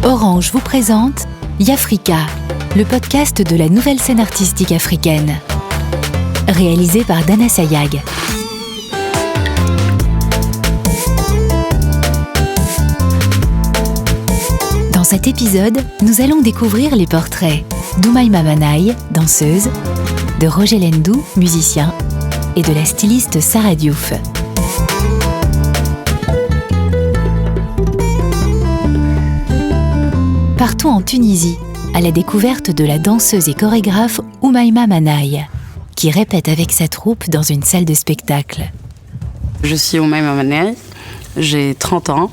Orange vous présente Yafrika, le podcast de la nouvelle scène artistique africaine. Réalisé par Dana Sayag. Dans cet épisode, nous allons découvrir les portraits d'Oumaima Manaï, danseuse, de Roger Lendou, musicien, et de la styliste Sarah Diouf. Partons en Tunisie, à la découverte de la danseuse et chorégraphe Oumaima Manaï, qui répète avec sa troupe dans une salle de spectacle. Je suis Oumaima Manaï, j'ai 30 ans.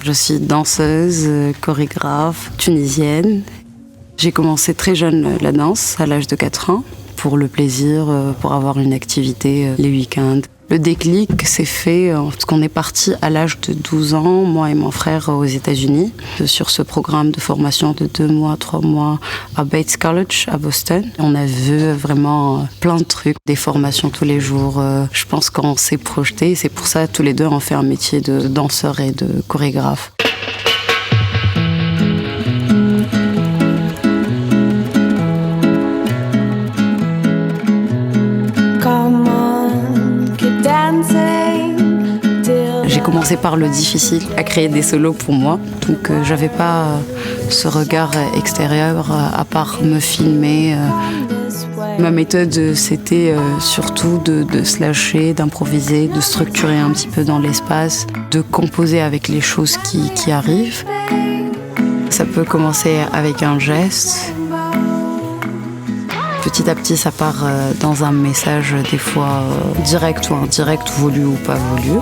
Je suis danseuse, chorégraphe, tunisienne. J'ai commencé très jeune la danse, à l'âge de 4 ans, pour le plaisir, pour avoir une activité les week-ends. Le déclic s'est fait parce qu'on est parti à l'âge de 12 ans, moi et mon frère, aux États-Unis, sur ce programme de formation de 2 mois, 3 mois à Bates College, à Boston. On a vu vraiment plein de trucs, des formations tous les jours. Je pense qu'on s'est projetés, c'est pour ça tous les deux on fait un métier de danseur et de chorégraphe. J'ai commencé par le difficile, à créer des solos pour moi. Donc j'avais pas ce regard extérieur à part me filmer. Ma méthode, c'était surtout de se lâcher, d'improviser, de structurer un petit peu dans l'espace, de composer avec les choses qui arrivent. Ça peut commencer avec un geste. Petit à petit, ça part dans un message, des fois direct ou indirect, voulu ou pas voulu.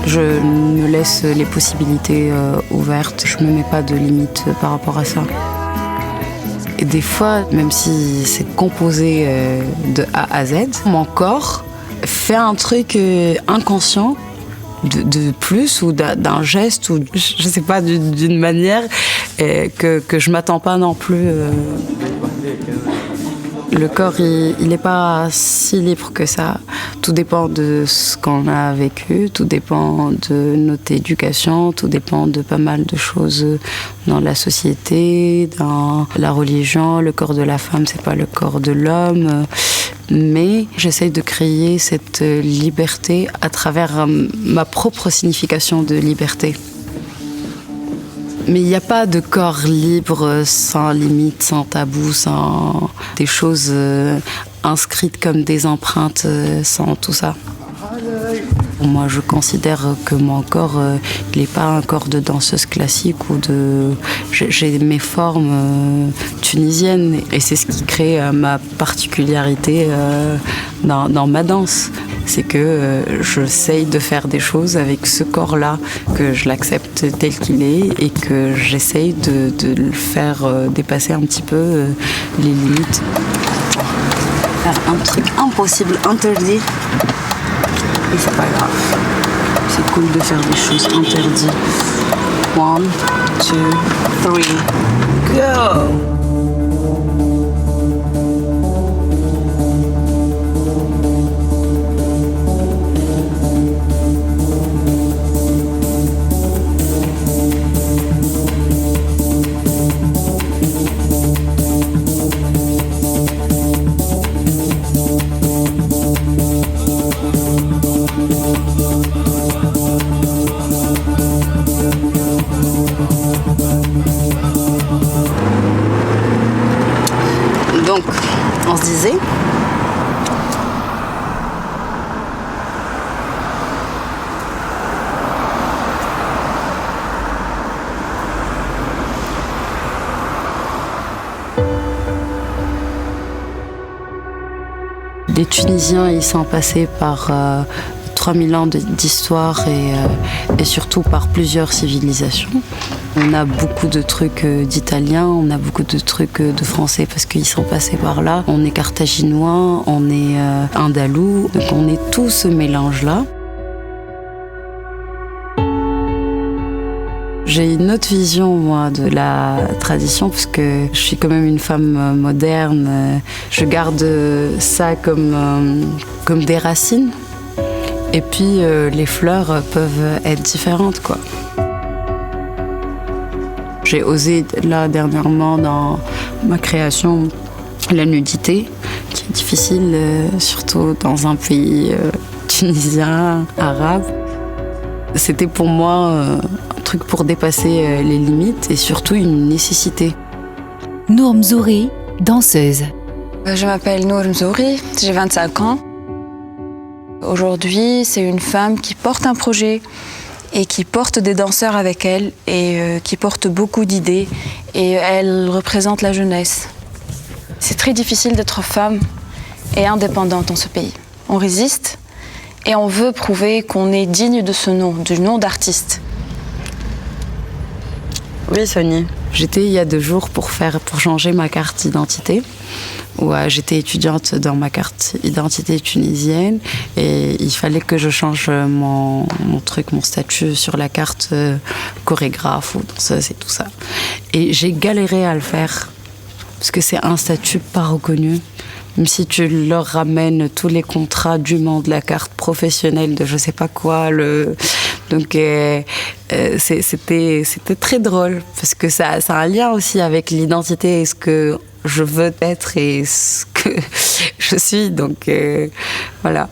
Je me laisse les possibilités ouvertes, je ne me mets pas de limites par rapport à ça. Et des fois, même si c'est composé de A à Z, mon corps fait un truc inconscient de plus ou d'un geste ou je sais pas, d'une manière que je m'attends pas non plus. Le corps, il n'est pas si libre que ça. Tout dépend de ce qu'on a vécu, tout dépend de notre éducation, tout dépend de pas mal de choses dans la société, dans la religion. Le corps de la femme, c'est pas le corps de l'homme. Mais j'essaye de créer cette liberté à travers ma propre signification de liberté. Mais il n'y a pas de corps libre, sans limite, sans tabou, sans des choses inscrites comme des empreintes, sans tout ça. Moi, je considère que mon corps, il n'est pas un corps de danseuse classique ou de... J'ai mes formes tunisiennes et c'est ce qui crée ma particularité dans ma danse. C'est que j'essaye de faire des choses avec ce corps-là, que je l'accepte tel qu'il est et que j'essaye de le faire dépasser un petit peu les limites. Faire un truc impossible, interdit. Et c'est pas grave. C'est cool de faire des choses interdites. 1, 2, 3, go! Donc, on se disait, les Tunisiens, ils sont passés par 3000 ans d'histoire et surtout par plusieurs civilisations. On a beaucoup de trucs d'italiens, on a beaucoup de trucs de français parce qu'ils sont passés par là. On est carthaginois, on est andalous, donc on est tout ce mélange-là. J'ai une autre vision, moi, de la tradition, parce que je suis quand même une femme moderne. Je garde ça comme des racines. Et puis, les fleurs peuvent être différentes, quoi. J'ai osé, là, dernièrement, dans ma création, la nudité, qui est difficile, surtout dans un pays tunisien, arabe. C'était pour moi un truc pour dépasser les limites et surtout une nécessité. Nour Mzouri, danseuse. Je m'appelle Nour Mzouri, j'ai 25 ans. Aujourd'hui, c'est une femme qui porte un projet et qui porte des danseurs avec elle et qui porte beaucoup d'idées et elle représente la jeunesse. C'est très difficile d'être femme et indépendante dans ce pays. On résiste et on veut prouver qu'on est digne de ce nom, du nom d'artiste. Oui, Sonia. J'étais il y a 2 jours pour changer ma carte d'identité. J'étais étudiante dans ma carte d'identité tunisienne et il fallait que je change mon statut sur la carte chorégraphe ou danseuse et tout ça. Et j'ai galéré à le faire parce que c'est un statut pas reconnu. Même si tu leur ramènes tous les contrats du monde, la carte professionnelle de je sais pas quoi, donc c'était très drôle parce que ça a un lien aussi avec l'identité et ce que je veux être et ce que je suis, donc voilà.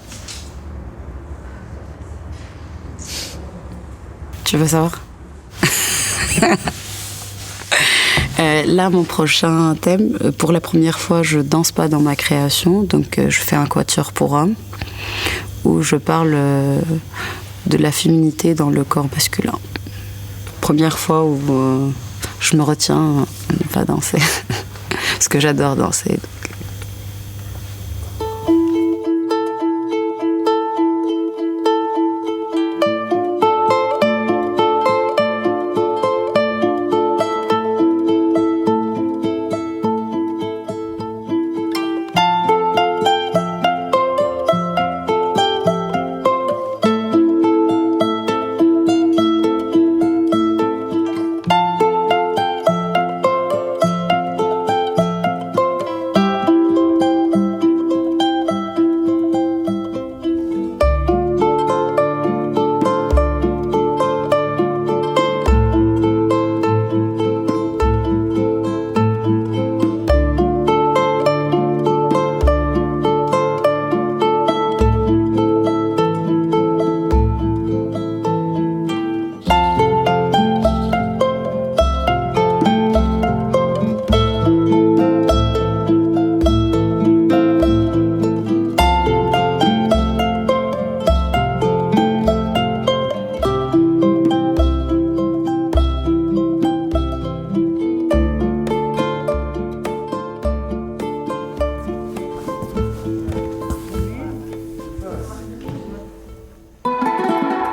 Tu veux savoir? Là, mon prochain thème, pour la première fois, je danse pas dans ma création, donc je fais un quatuor pour hommes, où je parle de la féminité dans le corps masculin. Première fois où je me retiens à ne pas danser, parce que j'adore danser.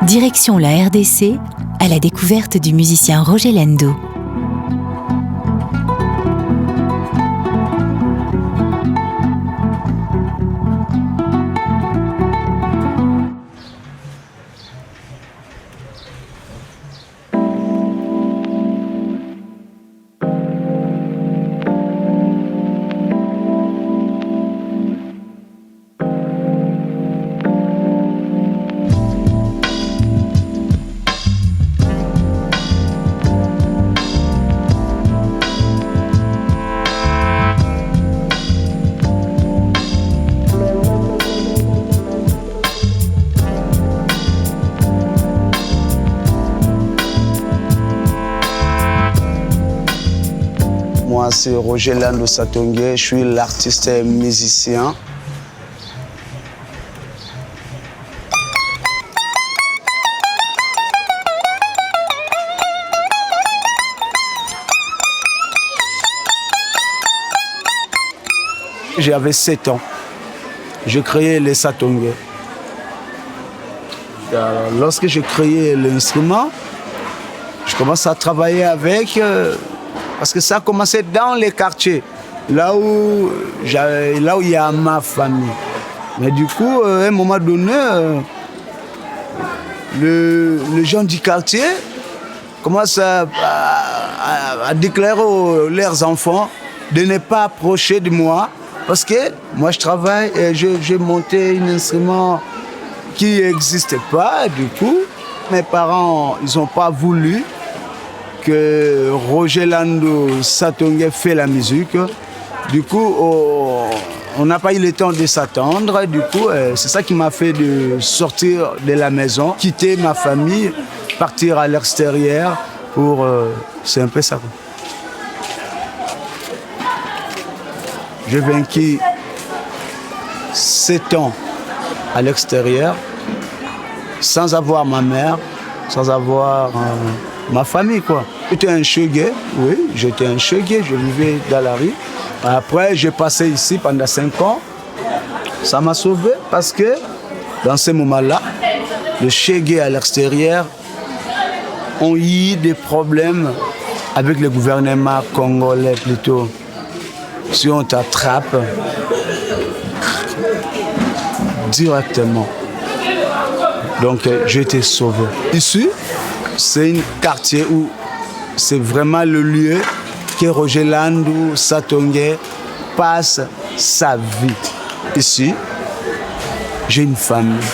Direction la RDC à la découverte du musicien Roger Lendo. Moi, c'est Roger Lendo Satongué, je suis l'artiste musicien. J'avais 7 ans. J'ai créé les Satongué. Lorsque j'ai créé l'instrument, je commence à travailler avec... parce que ça a commencé dans les quartiers, là où il y a ma famille. Mais du coup, à un moment donné, les gens du quartier commencent à déclarer leurs enfants de ne pas approcher de moi. Parce que moi, je travaille et j'ai monté un instrument qui n'existait pas. Du coup, mes parents, ils n'ont pas voulu que Roger Lando Satongué fait la musique. Du coup, on n'a pas eu le temps de s'attendre. Du coup, c'est ça qui m'a fait de sortir de la maison, quitter ma famille, partir à l'extérieur pour... c'est un peu ça. J'ai vaincu 7 ans à l'extérieur, sans avoir ma mère, sans avoir ma famille, quoi. J'étais un cheugué, oui, j'étais un cheugué, je vivais dans la rue. Après, j'ai passé ici pendant 5 ans. Ça m'a sauvé parce que dans ce moment-là, les cheugués à l'extérieur ont eu des problèmes avec le gouvernement congolais plutôt. Si on t'attrape directement. Donc j'ai été sauvé. Ici, c'est un quartier où c'est vraiment le lieu que Roger Lando Satongué passe sa vie. Ici, j'ai une famille.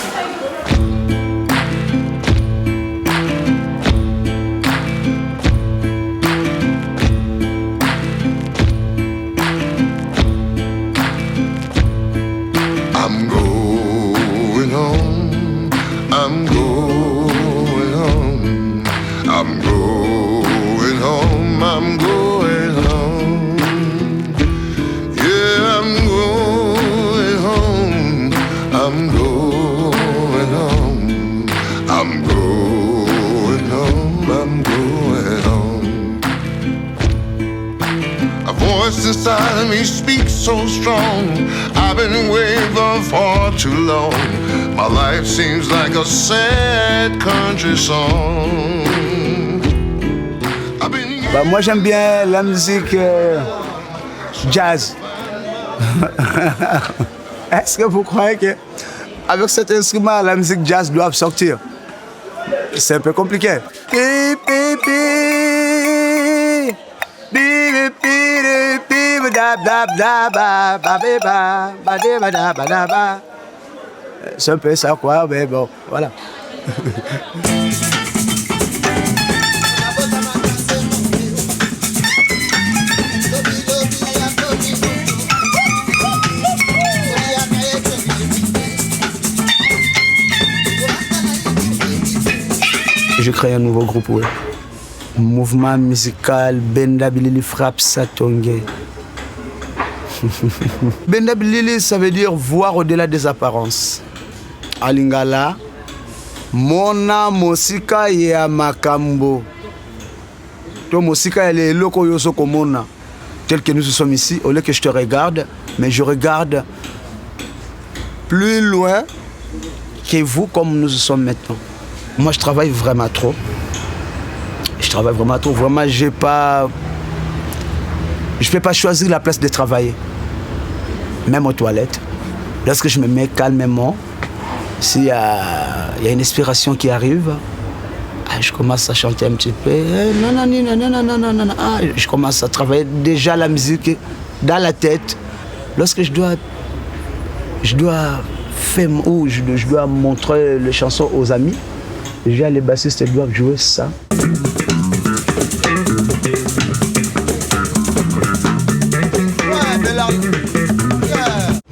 Inside of me speaks so strong. I've been away for far too long. My life seems like a sad country song. Bah, moi j'aime bien la musique jazz. Est-ce que vous croyez qu'avec cet instrument, la musique jazz doit sortir? C'est un peu compliqué. C'est un peu ça, quoi, mais bon, voilà. J'ai créé un nouveau groupe, oui. Mouvement musical Benda Bilili Frappe Satongué. Benda Bilili, ça veut dire voir au-delà des apparences. À Lingala, Mona Mosika ya Makambo. To Mosika elle est loko yoso komona. Tel que nous sommes ici, au lieu que je te regarde, mais je regarde plus loin que vous comme nous sommes maintenant. Moi, je travaille vraiment trop. Vraiment, je ne peux pas choisir la place de travailler. Même aux toilettes. Lorsque je me mets calmement, s'il y a une inspiration qui arrive, je commence à chanter un petit peu. Non. Je commence à travailler déjà la musique dans la tête. Lorsque je dois faire ou je dois montrer les chansons aux amis, déjà les bassistes doivent jouer ça.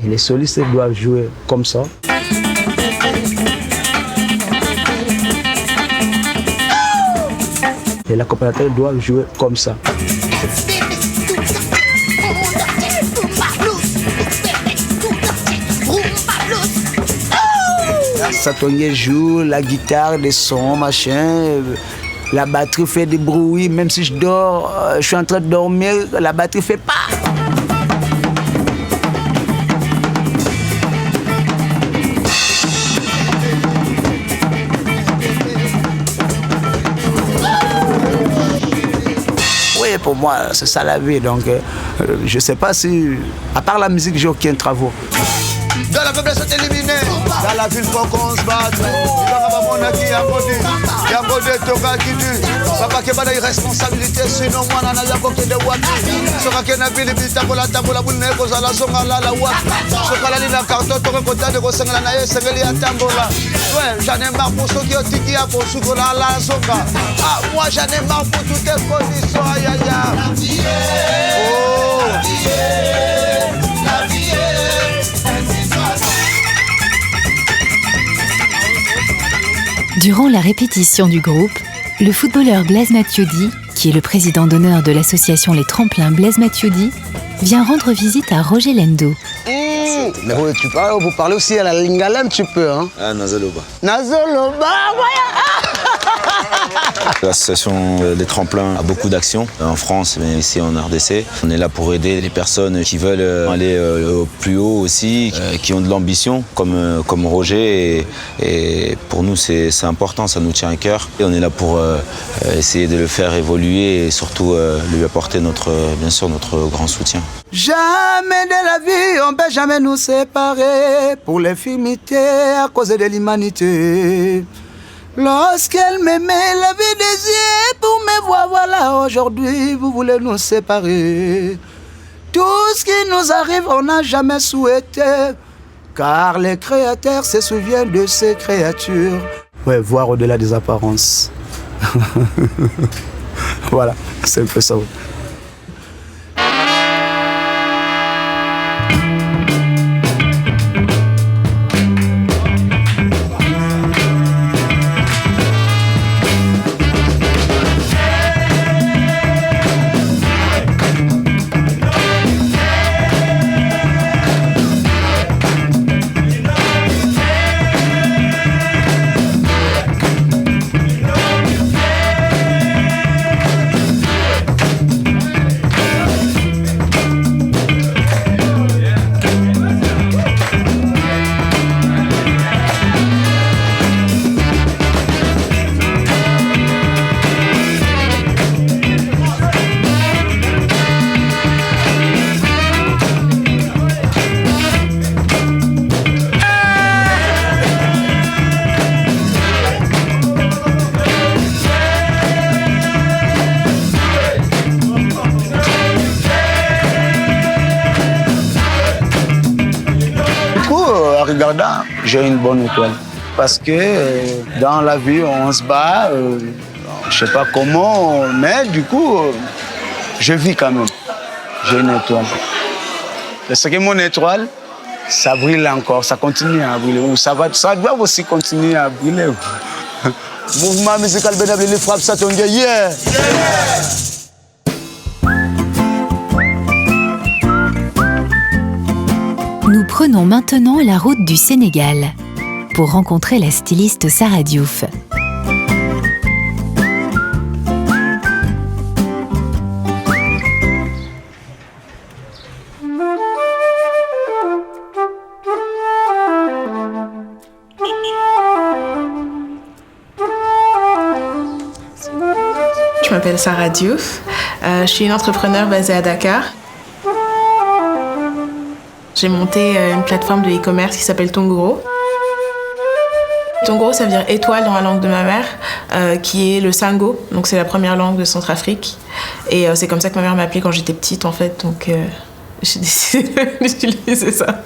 Et les solistes doivent jouer comme ça. Et l'accompagnateur doit jouer comme ça. Satongué joue la guitare, des sons, machin. La batterie fait des bruits. Même si je dors, je suis en train de dormir, la batterie fait pas. Oui, pour moi, c'est ça la vie. Donc, je sais pas si, à part la musique, j'ai aucun travail. Dans la faiblesse, c'est éliminé. Dans la ville, faut qu'on se batte. Il y a un de Toga qui dit. Papa qui a des responsabilités, sinon moi, on a la côté de Wati. Sera qu'il y a une ville, il tabola, boule, cause à la songa, la Wati. Sera la ligne à carton, tu as côté de Rosanga, la naïe, c'est qu'il y a tambola. Ouais, j'en ai marre pour ceux qui ont tiki à pour suivre la songa. Ah, moi, j'en ai marre pour toutes les conditions, aïe, aïe, aïe. Oh, la vie Durant la répétition du groupe, le footballeur Blaise Matuidi, qui est le président d'honneur de l'association Les Tremplins Blaise Matuidi, vient rendre visite à Roger Lendou. Mais vous parlez aussi à la lingala un petit peu, hein? Ah, Nazaloba. Nazaloba, L'association Les Tremplins a beaucoup d'actions en France, mais ici en RDC. On est là pour aider les personnes qui veulent aller au plus haut aussi, qui ont de l'ambition, comme Roger. Et pour nous, c'est important, ça nous tient à cœur. Et on est là pour essayer de le faire évoluer et surtout lui apporter bien sûr notre grand soutien. Jamais de la vie, on ne peut jamais nous séparer pour l'infimité à cause de l'humanité. Lorsqu'elle m'aimait, la vie des yeux pour me voir, voilà, aujourd'hui, vous voulez nous séparer. Tout ce qui nous arrive, on n'a jamais souhaité, car les créateurs se souviennent de ces créatures. Ouais, voir au-delà des apparences. Voilà, c'est un peu ça. Regardant, j'ai une bonne étoile. Parce que dans la vie, on se bat, je sais pas comment, mais du coup, je vis quand même. J'ai une étoile. Parce que mon étoile, ça brille encore, ça continue à briller. Ça doit aussi continuer à briller. Mouvement musical bénévole, les frappes, ça tombe, yeah! Nous prenons maintenant la route du Sénégal pour rencontrer la styliste Sarah Diouf. Je m'appelle Sarah Diouf, je suis une entrepreneure basée à Dakar. J'ai monté une plateforme de e-commerce qui s'appelle Tongoro. Tongoro, ça veut dire étoile dans la langue de ma mère, qui est le Sango, donc c'est la première langue de Centrafrique. Et c'est comme ça que ma mère m'appelait quand j'étais petite en fait, donc j'ai décidé d'utiliser ça.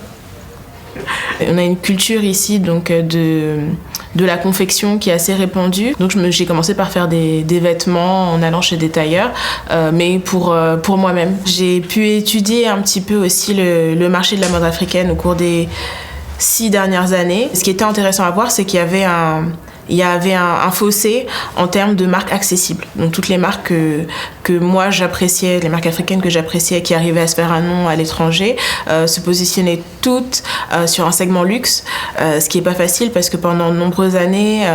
On a une culture ici donc de la confection qui est assez répandue. Donc j'ai commencé par faire des vêtements en allant chez des tailleurs, mais pour moi-même. J'ai pu étudier un petit peu aussi le marché de la mode africaine au cours des 6 dernières années. Ce qui était intéressant à voir, c'est qu'il y avait un fossé en termes de marques accessibles. Donc toutes les marques que moi j'appréciais, les marques africaines que j'appréciais, qui arrivaient à se faire un nom à l'étranger, se positionnaient toutes sur un segment luxe, ce qui n'est pas facile parce que pendant de nombreuses années,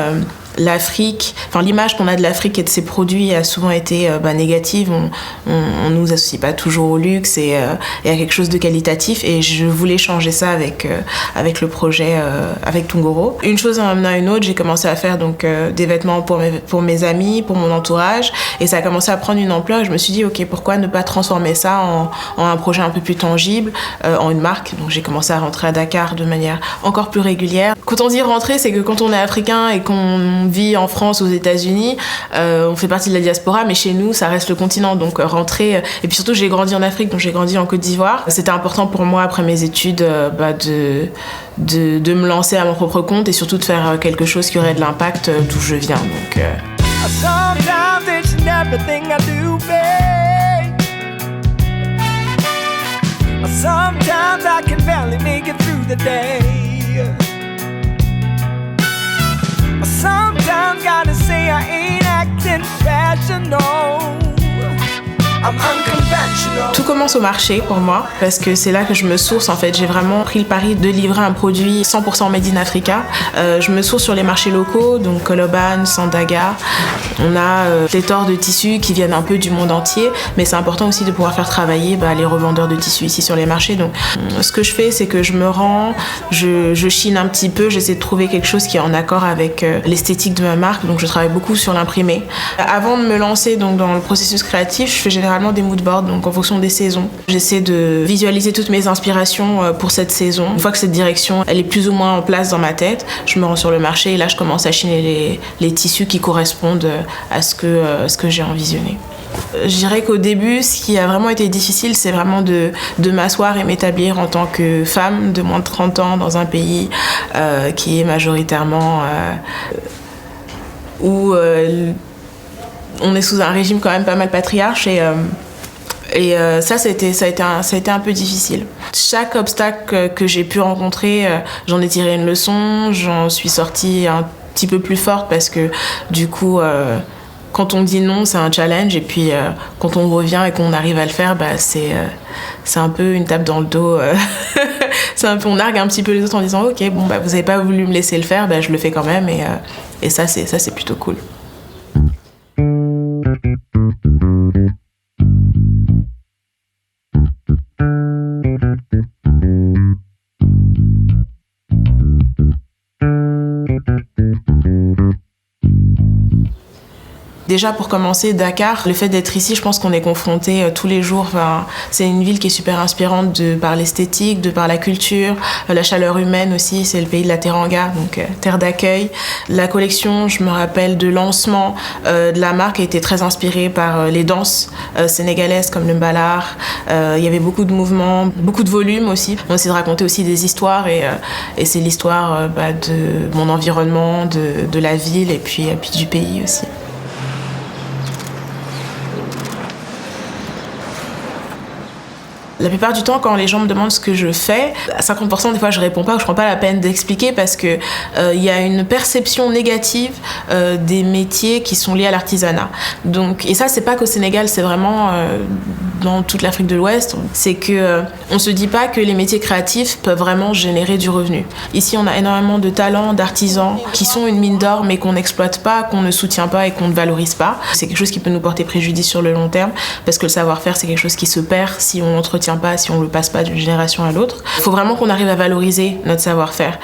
l'Afrique, enfin l'image qu'on a de l'Afrique et de ses produits a souvent été négative. On nous associe pas toujours au luxe et à quelque chose de qualitatif, et je voulais changer ça avec le projet avec Tungoro. Une chose en amenant une autre, j'ai commencé à faire donc des vêtements pour mes amis, pour mon entourage, et ça a commencé à prendre une ampleur. Je me suis dit ok, pourquoi ne pas transformer ça en un projet un peu plus tangible, en une marque. Donc j'ai commencé à rentrer à Dakar de manière encore plus régulière. Quand on dit rentrer, c'est que quand on est africain et qu'on vit en France, aux États-Unis, on fait partie de la diaspora, mais chez nous ça reste le continent, donc rentrer. Et puis surtout j'ai grandi en Afrique, donc j'ai grandi en Côte d'Ivoire. C'était important pour moi après mes études de me lancer à mon propre compte et surtout de faire quelque chose qui aurait de l'impact d'où je viens. Donc sometimes I can barely make it through the day. Sometimes gotta say I ain't acting fashionable. I'm unconventional. Tout commence au marché pour moi, parce que c'est là que je me source. En fait, j'ai vraiment pris le pari de livrer un produit 100% made in Africa. Je me source sur les marchés locaux, donc Koloban, Sandaga. On a pléthore de tissus qui viennent un peu du monde entier, mais c'est important aussi de pouvoir faire travailler les revendeurs de tissus ici sur les marchés. Donc, ce que je fais, c'est que je me rends, je chine un petit peu, j'essaie de trouver quelque chose qui est en accord avec l'esthétique de ma marque. Donc, je travaille beaucoup sur l'imprimé. Avant de me lancer donc dans le processus créatif, je fais généralement des moodboards, donc en fonction des saisons. J'essaie de visualiser toutes mes inspirations pour cette saison. Une fois que cette direction elle est plus ou moins en place dans ma tête, je me rends sur le marché et là je commence à chiner les tissus qui correspondent à ce que j'ai envisionné. Je dirais qu'au début, ce qui a vraiment été difficile, c'est vraiment de m'asseoir et m'établir en tant que femme de moins de 30 ans dans un pays qui est majoritairement où on est sous un régime quand même pas mal patriarche et ça a été un peu difficile. Chaque obstacle que j'ai pu rencontrer, j'en ai tiré une leçon, j'en suis sortie un petit peu plus forte parce que du coup, quand on dit non, c'est un challenge et puis quand on revient et qu'on arrive à le faire, c'est un peu une tape dans le dos. On nargue un petit peu les autres en disant ok, bon vous avez pas voulu me laisser le faire, je le fais quand même et ça c'est plutôt cool. Déjà pour commencer, Dakar, le fait d'être ici, je pense qu'on est confronté tous les jours. C'est une ville qui est super inspirante par l'esthétique, de par la culture, la chaleur humaine aussi. C'est le pays de la Teranga, donc terre d'accueil. La collection, je me rappelle de lancement de la marque, a été très inspirée par les danses sénégalaises comme le mbalar. Il y avait beaucoup de mouvements, beaucoup de volume aussi. On essaie de raconter aussi des histoires et c'est l'histoire de mon environnement, de la ville et puis du pays aussi. La plupart du temps, quand les gens me demandent ce que je fais, à 50% des fois je réponds pas ou je prends pas la peine d'expliquer parce que y a une perception négative des métiers qui sont liés à l'artisanat. Donc, et ça, c'est pas qu'au Sénégal, c'est vraiment dans toute l'Afrique de l'Ouest. C'est que on se dit pas que les métiers créatifs peuvent vraiment générer du revenu. Ici, on a énormément de talents, d'artisans qui sont une mine d'or mais qu'on n'exploite pas, qu'on ne soutient pas et qu'on ne valorise pas. C'est quelque chose qui peut nous porter préjudice sur le long terme parce que le savoir-faire, c'est quelque chose qui se perd si on l'entretient pas, si on le passe pas d'une génération à l'autre. Il faut vraiment qu'on arrive à valoriser notre savoir-faire.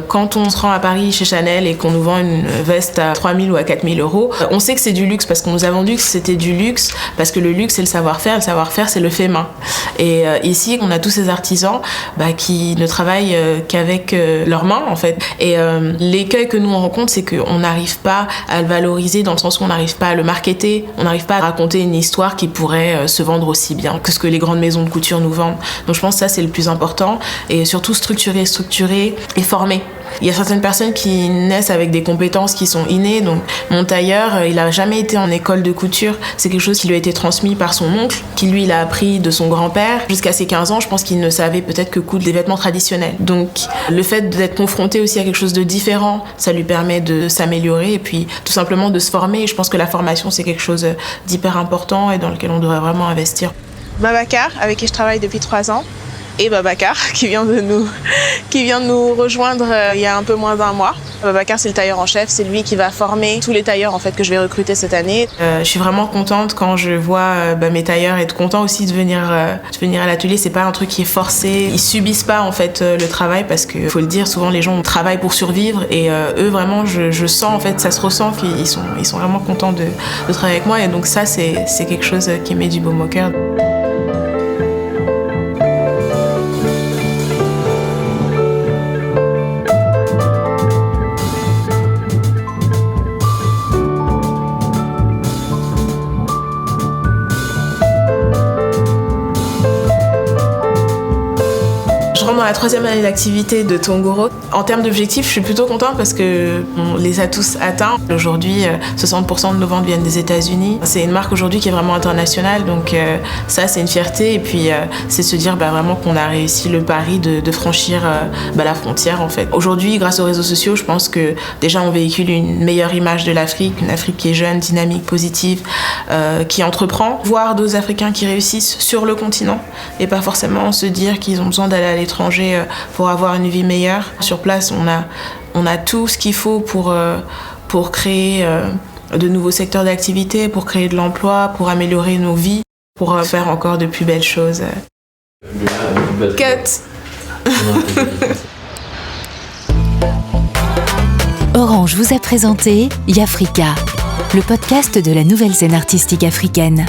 Quand on se rend à Paris chez Chanel et qu'on nous vend une veste à 3 000 ou à 4 000 euros, on sait que c'est du luxe parce qu'on nous a vendu que c'était du luxe, parce que le luxe c'est le savoir-faire c'est le fait main. Et ici, on a tous ces artisans qui ne travaillent qu'avec leurs mains en fait. Et l'écueil que nous on rencontre, c'est qu'on n'arrive pas à le valoriser dans le sens où on n'arrive pas à le marketer, on n'arrive pas à raconter une histoire qui pourrait se vendre aussi bien que ce que les grandes maisons de couture nous vendent. Donc je pense que ça c'est le plus important et surtout structurer et former. Il y a certaines personnes qui naissent avec des compétences qui sont innées. Donc mon tailleur, il n'a jamais été en école de couture. C'est quelque chose qui lui a été transmis par son oncle, qui lui l'a appris de son grand-père. Jusqu'à ses 15 ans, je pense qu'il ne savait peut-être que coudre des vêtements traditionnels. Donc le fait d'être confronté aussi à quelque chose de différent, ça lui permet de s'améliorer et puis tout simplement de se former. Et je pense que la formation, c'est quelque chose d'hyper important et dans lequel on devrait vraiment investir. Babacar, avec qui je travaille depuis 3 ans. et Babacar qui vient de nous rejoindre il y a un peu moins d'1 mois. Babacar, c'est le tailleur en chef, c'est lui qui va former tous les tailleurs en fait que je vais recruter cette année. Je suis vraiment contente quand je vois mes tailleurs être contents aussi de venir à l'atelier. C'est pas un truc qui est forcé, ils subissent pas en fait le travail parce que faut le dire, souvent les gens travaillent pour survivre et eux vraiment je sens en fait, ça se ressent qu'ils sont vraiment contents de travailler avec moi et donc ça c'est quelque chose qui met du baume au cœur. Je rentre dans la 3e année d'activité de Tongoro. En termes d'objectifs, je suis plutôt contente parce qu'on les a tous atteints. Aujourd'hui, 60% de nos ventes viennent des États-Unis. C'est une marque aujourd'hui qui est vraiment internationale, donc ça c'est une fierté. Et puis c'est se dire vraiment qu'on a réussi le pari de franchir la frontière en fait. Aujourd'hui, grâce aux réseaux sociaux, je pense que déjà on véhicule une meilleure image de l'Afrique, une Afrique qui est jeune, dynamique, positive, qui entreprend. Voir d'autres Africains qui réussissent sur le continent et pas forcément se dire qu'ils ont besoin d'aller à l'étranger pour avoir une vie meilleure. Sur place, on a tout ce qu'il faut pour créer de nouveaux secteurs d'activité, pour créer de l'emploi, pour améliorer nos vies, pour faire encore de plus belles choses. Cut. Orange vous a présenté Yafrika, le podcast de la nouvelle scène artistique africaine.